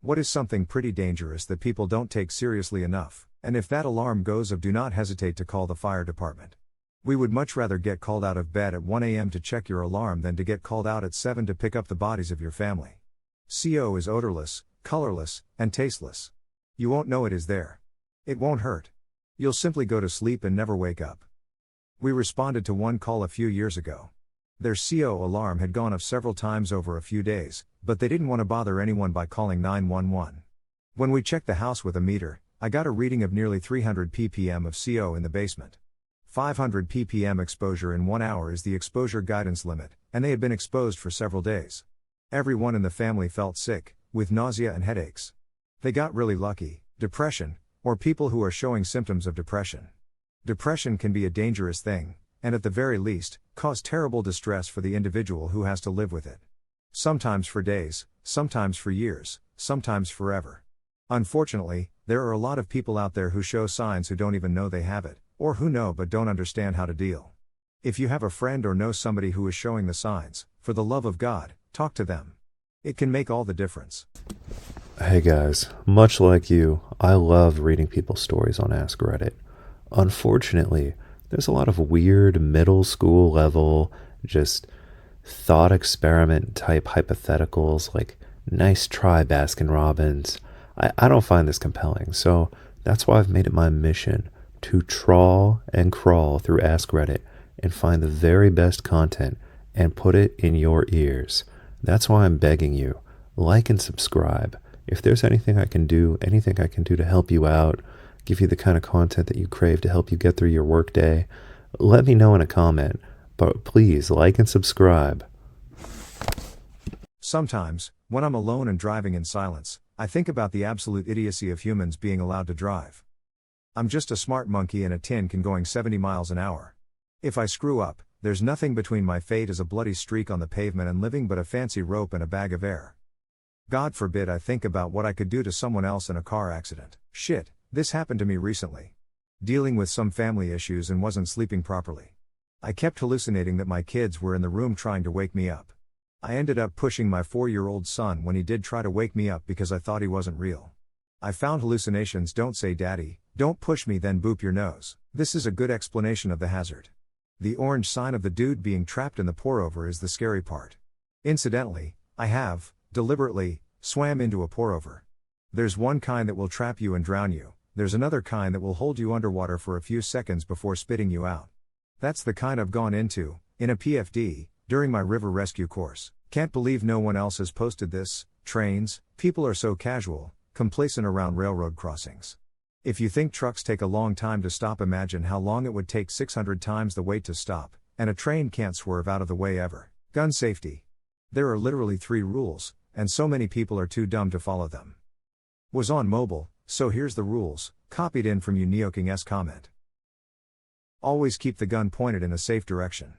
What is something pretty dangerous that people don't take seriously enough? And if that alarm goes off, do not hesitate to call the fire department. We would much rather get called out of bed at 1 a.m. to check your alarm than to get called out at 7 to pick up the bodies of your family. CO is odorless, colorless, and tasteless. You won't know it is there. It won't hurt. You'll simply go to sleep and never wake up. We responded to one call a few years ago. Their CO alarm had gone off several times over a few days, but they didn't want to bother anyone by calling 911. When we checked the house with a meter, I got a reading of nearly 300 ppm of CO in the basement. 500 ppm exposure in 1 hour is the exposure guidance limit, and they had been exposed for several days. Everyone in the family felt sick, with nausea and headaches. They got really lucky. Depression, or people who are showing symptoms of depression. Depression can be a dangerous thing, and at the very least, cause terrible distress for the individual who has to live with it. Sometimes for days, sometimes for years, sometimes forever. Unfortunately, there are a lot of people out there who show signs who don't even know they have it, or who know but don't understand how to deal. If you have a friend or know somebody who is showing the signs, for the love of God, talk to them. It can make all the difference. Hey guys, much like you, I love reading people's stories on Ask Reddit. Unfortunately, there's a lot of weird middle school level, just thought experiment type hypotheticals like nice try Baskin Robbins. I don't find this compelling, so that's why I've made it my mission to trawl and crawl through Ask Reddit and find the very best content and put it in your ears. That's why I'm begging you, like and subscribe. If there's anything I can do to help you out, give you the kind of content that you crave to help you get through your workday, let me know in a comment. But please like and subscribe. Sometimes, when I'm alone and driving in silence, I think about the absolute idiocy of humans being allowed to drive. I'm just a smart monkey in a tin can going 70 miles an hour. If I screw up, there's nothing between my fate as a bloody streak on the pavement and living but a fancy rope and a bag of air. God forbid I think about what I could do to someone else in a car accident. Shit, this happened to me recently. Dealing with some family issues and wasn't sleeping properly. I kept hallucinating that my kids were in the room trying to wake me up. I ended up pushing my 4-year-old son when he did try to wake me up because I thought he wasn't real. I found hallucinations don't say daddy, don't push me then boop your nose. This is a good explanation of the hazard. The orange sign of the dude being trapped in the pour-over is the scary part. Incidentally, I have, deliberately, swam into a pour-over. There's one kind that will trap you and drown you, there's another kind that will hold you underwater for a few seconds before spitting you out. That's the kind I've gone into, in a PFD, during my river rescue course. Can't believe no one else has posted this. Trains, people are so casual, complacent around railroad crossings. If you think trucks take a long time to stop, imagine how long it would take 600 times the wait to stop, and a train can't swerve out of the way ever. Gun safety. There are literally 3 rules, and so many people are too dumb to follow them. Was on mobile, so here's the rules, copied in from Unneoking's comment. Always keep the gun pointed in a safe direction.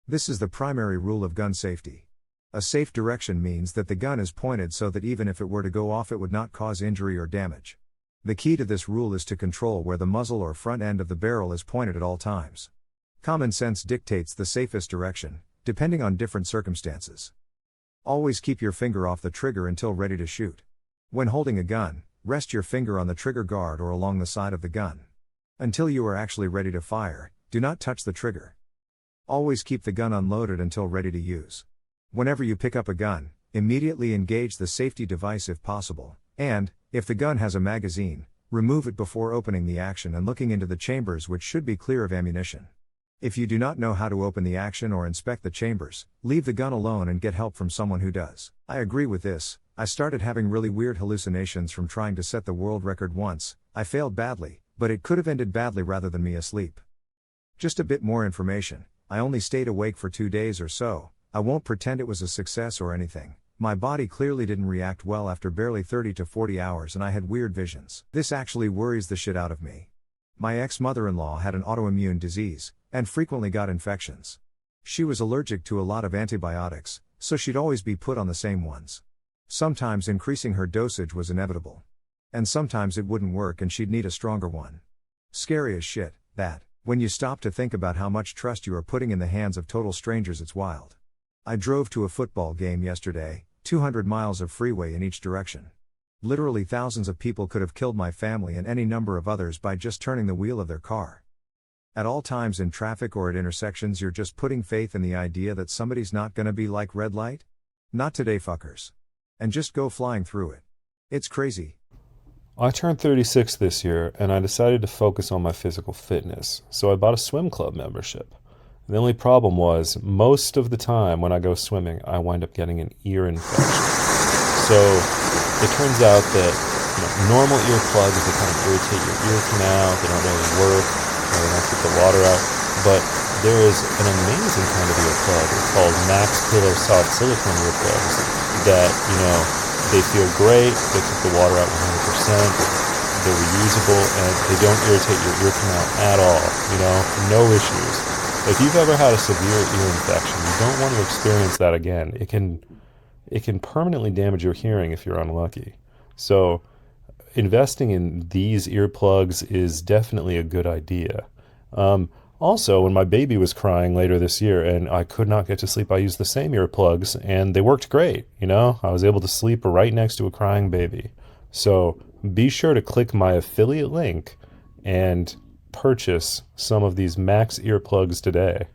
This is the primary rule of gun safety. A safe direction means that the gun is pointed so that even if it were to go off it would not cause injury or damage. The key to this rule is to control where the muzzle or front end of the barrel is pointed at all times. Common sense dictates the safest direction, depending on different circumstances. Always keep your finger off the trigger until ready to shoot. When holding a gun, rest your finger on the trigger guard or along the side of the gun. Until you are actually ready to fire, do not touch the trigger. Always keep the gun unloaded until ready to use. Whenever you pick up a gun, immediately engage the safety device if possible, and, if the gun has a magazine, remove it before opening the action and looking into the chambers, which should be clear of ammunition. If you do not know how to open the action or inspect the chambers, leave the gun alone and get help from someone who does. I agree with this. I started having really weird hallucinations from trying to set the world record once. I failed badly, but it could have ended badly rather than me asleep. Just a bit more information. I only stayed awake for 2 days or so. I won't pretend it was a success or anything. My body clearly didn't react well after barely 30 to 40 hours and I had weird visions. This actually worries the shit out of me. My ex-mother-in-law had an autoimmune disease, and frequently got infections. She was allergic to a lot of antibiotics, so she'd always be put on the same ones. Sometimes increasing her dosage was inevitable. And sometimes it wouldn't work and she'd need a stronger one. Scary as shit, that. When you stop to think about how much trust you are putting in the hands of total strangers, it's wild. I drove to a football game yesterday, 200 miles of freeway in each direction. Literally thousands of people could have killed my family and any number of others by just turning the wheel of their car. At all times in traffic or at intersections, you're just putting faith in the idea that somebody's not gonna be like red light? Not today, fuckers. And just go flying through it. It's crazy. I turned 36 this year, and I decided to focus on my physical fitness, so I bought a swim club membership. The only problem was, most of the time when I go swimming, I wind up getting an ear infection. So it turns out that normal earplugs, they kind of irritate your ear canal, they don't really work, they don't keep the water out, but there is an amazing kind of earplug. It's called Mack's Pillow Soft Silicone earplugs that, they feel great, they keep the water out 100%, they're reusable, and they don't irritate your ear canal at all, no issues. If you've ever had a severe ear infection, you don't want to experience that again. It can permanently damage your hearing if you're unlucky. So investing in these earplugs is definitely a good idea. Also, when my baby was crying later this year and I could not get to sleep, I used the same earplugs and they worked great. I was able to sleep right next to a crying baby. So be sure to click my affiliate link and purchase some of these Mack's earplugs today.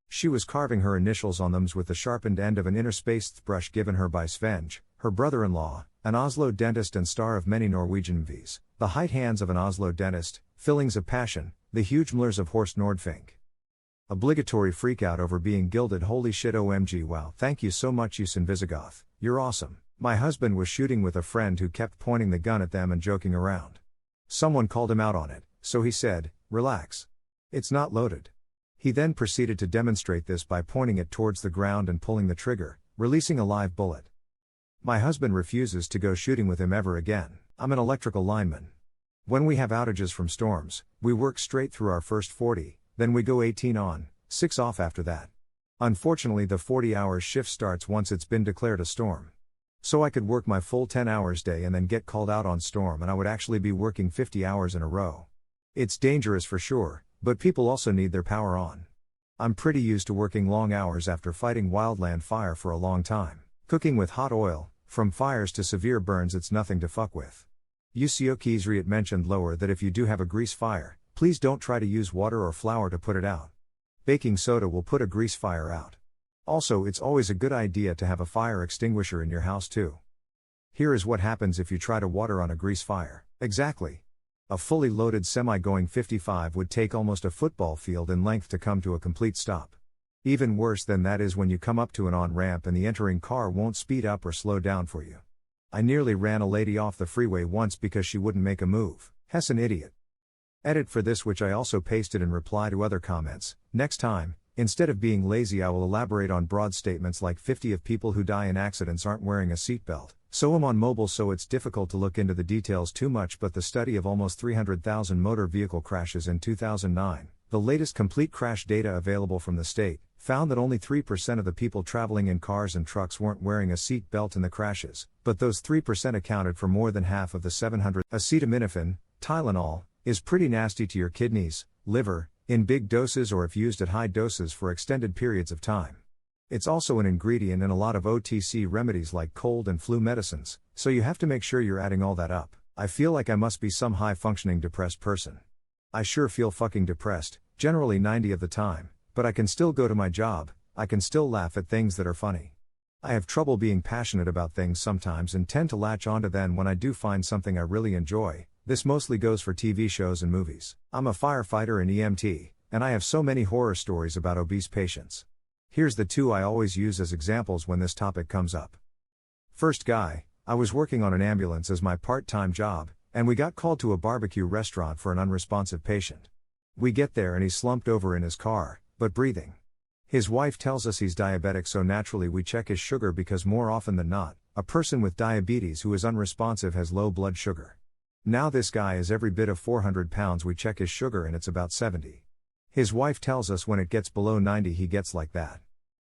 She was carving her initials on them with the sharpened end of an interspaced brush given her by Svenge, her brother-in-law, an Oslo dentist and star of many Norwegian movies, the height hands of an Oslo dentist, fillings of passion, the huge mlers of Horst Nordfink. Obligatory freakout over being gilded. Holy shit, OMG, wow, thank you so much, Usain Visigoth, you're awesome. My husband was shooting with a friend who kept pointing the gun at them and joking around. Someone called him out on it, so he said, relax. It's not loaded. He then proceeded to demonstrate this by pointing it towards the ground and pulling the trigger, releasing a live bullet. My husband refuses to go shooting with him ever again. I'm an electrical lineman. When we have outages from storms, we work straight through our first 40, then we go 18 on, 6 off after that. Unfortunately, the 40-hour shift starts once it's been declared a storm. So I could work my full 10 hours day and then get called out on storm, and I would actually be working 50 hours in a row. It's dangerous for sure, but people also need their power on. I'm pretty used to working long hours after fighting wildland fire for a long time. Cooking with hot oil, from fires to severe burns, it's nothing to fuck with. Usiokizriat mentioned lower that if you do have a grease fire, please don't try to use water or flour to put it out. Baking soda will put a grease fire out. Also, it's always a good idea to have a fire extinguisher in your house too. Here is what happens if you try to water on a grease fire. Exactly. A fully loaded semi going 55 would take almost a football field in length to come to a complete stop. Even worse than that is when you come up to an on-ramp and the entering car won't speed up or slow down for you. I nearly ran a lady off the freeway once because she wouldn't make a move. Hess an idiot. Edit for this, which I also pasted in reply to other comments. Next time, instead of being lazy, I will elaborate on broad statements like 50 of people who die in accidents aren't wearing a seatbelt. So I'm on mobile, so it's difficult to look into the details too much, but the study of almost 300,000 motor vehicle crashes in 2009, the latest complete crash data available from the state, found that only 3% of the people traveling in cars and trucks weren't wearing a seat belt in the crashes, but those 3% accounted for more than half of the 700. Acetaminophen, Tylenol, is pretty nasty to your kidneys, liver, in big doses or if used at high doses for extended periods of time. It's also an ingredient in a lot of OTC remedies like cold and flu medicines, so you have to make sure you're adding all that up. I feel like I must be some high-functioning depressed person. I sure feel fucking depressed, generally 90 of the time. But I can still go to my job, I can still laugh at things that are funny. I have trouble being passionate about things sometimes and tend to latch onto them when I do find something I really enjoy. This mostly goes for TV shows and movies. I'm a firefighter and EMT, and I have so many horror stories about obese patients. Here's the two I always use as examples when this topic comes up. First guy, I was working on an ambulance as my part-time job, and we got called to a barbecue restaurant for an unresponsive patient. We get there and he's slumped over in his car, but breathing. His wife tells us he's diabetic, so naturally we check his sugar because more often than not, a person with diabetes who is unresponsive has low blood sugar. Now this guy is every bit of 400 pounds, we check his sugar and it's about 70. His wife tells us when it gets below 90 he gets like that.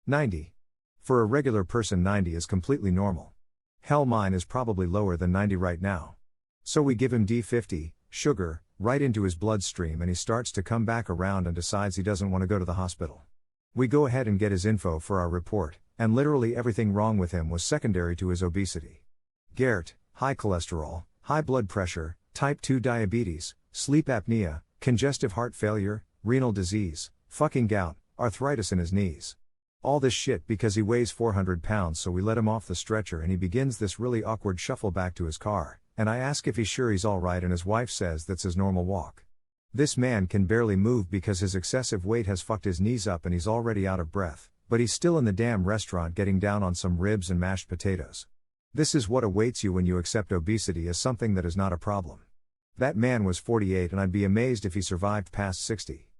90. For a regular person 90 is completely normal. Hell, mine is probably lower than 90 right now. So we give him D50, sugar, right into his bloodstream and he starts to come back around and decides he doesn't want to go to the hospital. We go ahead and get his info for our report, and literally everything wrong with him was secondary to his obesity. Gert, high cholesterol, high blood pressure, type 2 diabetes, sleep apnea, congestive heart failure, renal disease, fucking gout, arthritis in his knees. All this shit because he weighs 400 pounds, so we let him off the stretcher and he begins this really awkward shuffle back to his car, and I ask if he's sure he's alright and his wife says that's his normal walk. This man can barely move because his excessive weight has fucked his knees up and he's already out of breath, but he's still in the damn restaurant getting down on some ribs and mashed potatoes. This is what awaits you when you accept obesity as something that is not a problem. That man was 48 and I'd be amazed if he survived past 60.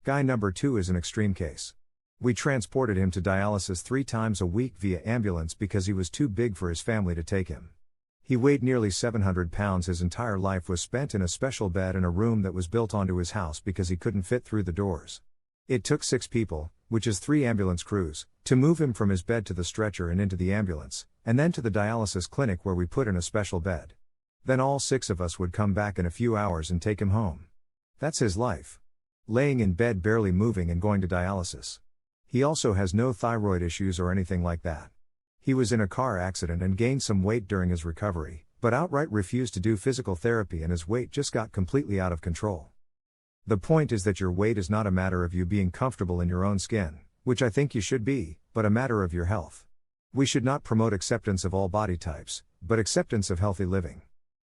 Guy number 2 is an extreme case. We transported him to dialysis 3 times a week via ambulance because he was too big for his family to take him. He weighed nearly 700 pounds. His entire life was spent in a special bed in a room that was built onto his house because he couldn't fit through the doors. It took 6 people, which is 3 ambulance crews, to move him from his bed to the stretcher and into the ambulance, and then to the dialysis clinic where we put in a special bed. Then all 6 of us would come back in a few hours and take him home. That's his life. Laying in bed barely moving and going to dialysis. He also has no thyroid issues or anything like that. He was in a car accident and gained some weight during his recovery, but outright refused to do physical therapy and his weight just got completely out of control. The point is that your weight is not a matter of you being comfortable in your own skin, which I think you should be, but a matter of your health. We should not promote acceptance of all body types, but acceptance of healthy living.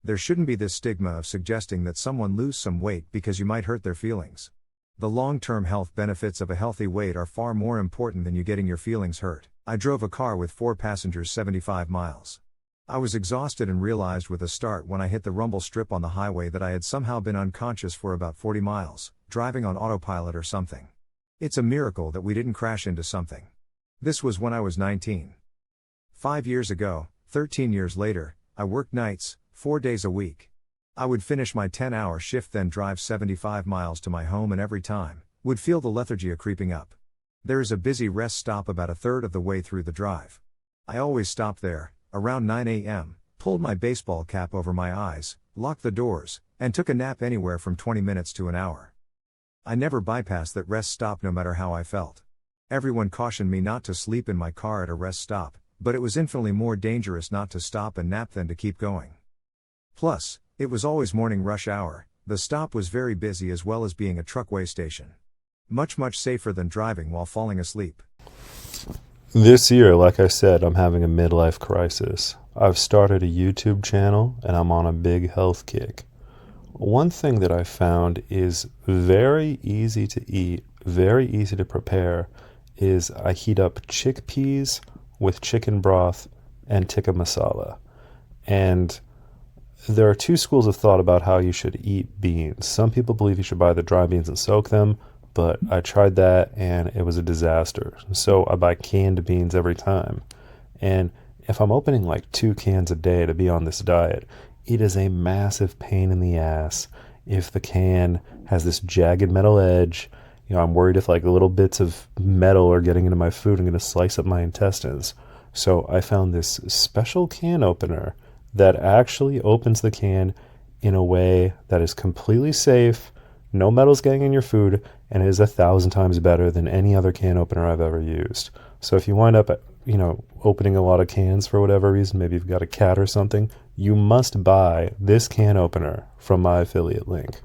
There shouldn't be this stigma of suggesting that someone lose some weight because you might hurt their feelings. The long-term health benefits of a healthy weight are far more important than you getting your feelings hurt. I drove a car with 4 passengers 75 miles. I was exhausted and realized with a start when I hit the rumble strip on the highway that I had somehow been unconscious for about 40 miles, driving on autopilot or something. It's a miracle that we didn't crash into something. This was when I was 19. 5 years ago, 13 years later, I worked nights, 4 days a week. I would finish my 10-hour shift then drive 75 miles to my home and every time, would feel the lethargy creeping up. There is a busy rest stop about a third of the way through the drive. I always stopped there, around 9 a.m., pulled my baseball cap over my eyes, locked the doors, and took a nap anywhere from 20 minutes to an hour. I never bypassed that rest stop no matter how I felt. Everyone cautioned me not to sleep in my car at a rest stop, but it was infinitely more dangerous not to stop and nap than to keep going. Plus, it was always morning rush hour, the stop was very busy as well as being a truckway station. Much safer than driving while falling asleep. This year, like I said, I'm having a midlife crisis. I've started a YouTube channel and I'm on a big health kick. One thing that I found is very easy to eat, very easy to prepare, is I heat up chickpeas with chicken broth and tikka masala. And there are 2 schools of thought about how you should eat beans. Some people believe you should buy the dry beans and soak them, but I tried that and it was a disaster. So I buy canned beans every time. And if I'm opening like 2 cans a day to be on this diet, it is a massive pain in the ass if the can has this jagged metal edge. You know, I'm worried if like little bits of metal are getting into my food and going to slice up my intestines. So I found this special can opener that actually opens the can in a way that is completely safe, no metal's getting in your food, and it is 1,000 times better than any other can opener I've ever used. So if you wind up, opening a lot of cans for whatever reason, maybe you've got a cat or something, you must buy this can opener from my affiliate link.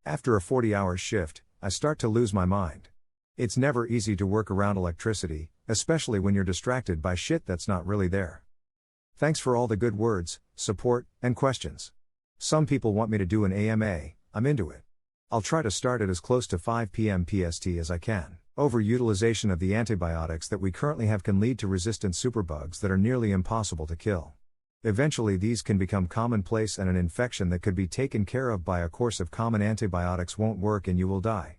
After a 40-hour shift, I start to lose my mind. It's never easy to work around electricity, especially when you're distracted by shit that's not really there. Thanks for all the good words, support, and questions. Some people want me to do an AMA, I'm into it. I'll try to start it as close to 5 p.m. PST as I can. Overutilization of the antibiotics that we currently have can lead to resistant superbugs that are nearly impossible to kill. Eventually these can become commonplace and an infection that could be taken care of by a course of common antibiotics won't work and you will die.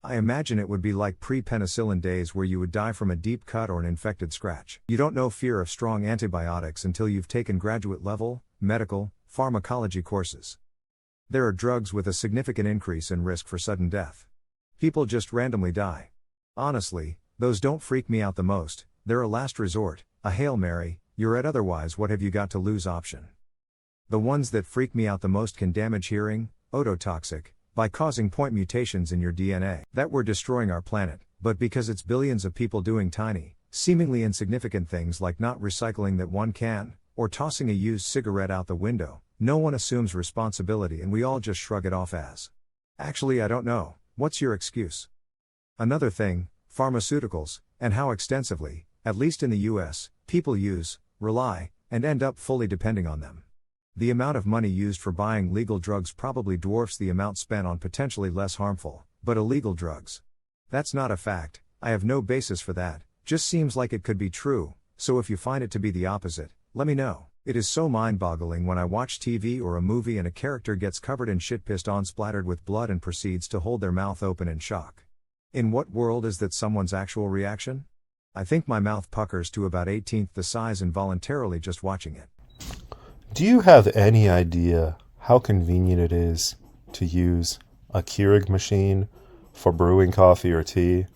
I imagine it would be like pre-penicillin days where you would die from a deep cut or an infected scratch. You don't know fear of strong antibiotics until you've taken graduate level, medical, pharmacology courses. There are drugs with a significant increase in risk for sudden death. People just randomly die. Honestly, those don't freak me out the most, they're a last resort, a Hail Mary, you're at otherwise what have you got to lose option. The ones that freak me out the most can damage hearing, ototoxic, by causing point mutations in your DNA that we're destroying our planet, but because it's billions of people doing tiny, Seemingly insignificant things like not recycling that one can, or tossing a used cigarette out the window, no one assumes responsibility and we all just shrug it off as, "Actually, I don't know, what's your excuse?" Another thing, pharmaceuticals, and how extensively, at least in the US, people use, rely, and end up fully depending on them. The amount of money used for buying legal drugs probably dwarfs the amount spent on potentially less harmful, but illegal drugs. That's not a fact, I have no basis for that, just seems like it could be true, so if you find it to be the opposite, let me know. It is so mind-boggling when I watch TV or a movie and a character gets covered in shit, pissed on, splattered with blood and proceeds to hold their mouth open in shock. In what world is that someone's actual reaction? I think my mouth puckers to about 1/18 the size involuntarily just watching it. Do you have any idea how convenient it is to use a Keurig machine for brewing coffee or tea?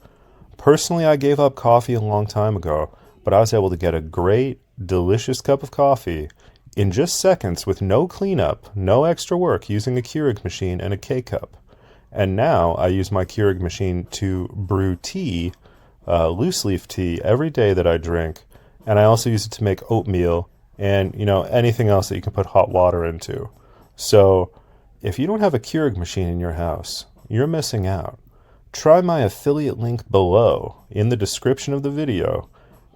Personally, I gave up coffee a long time ago, but I was able to get a great, delicious cup of coffee in just seconds with no cleanup, no extra work, using a Keurig machine and a K-cup. And now I use my Keurig machine to brew tea, loose leaf tea, every day that I drink. And I also use it to make oatmeal and, anything else that you can put hot water into. So if you don't have a Keurig machine in your house, you're missing out. Try my affiliate link below in the description of the video,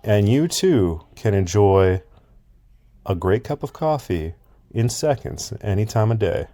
and you too can enjoy a great cup of coffee in seconds any time of day.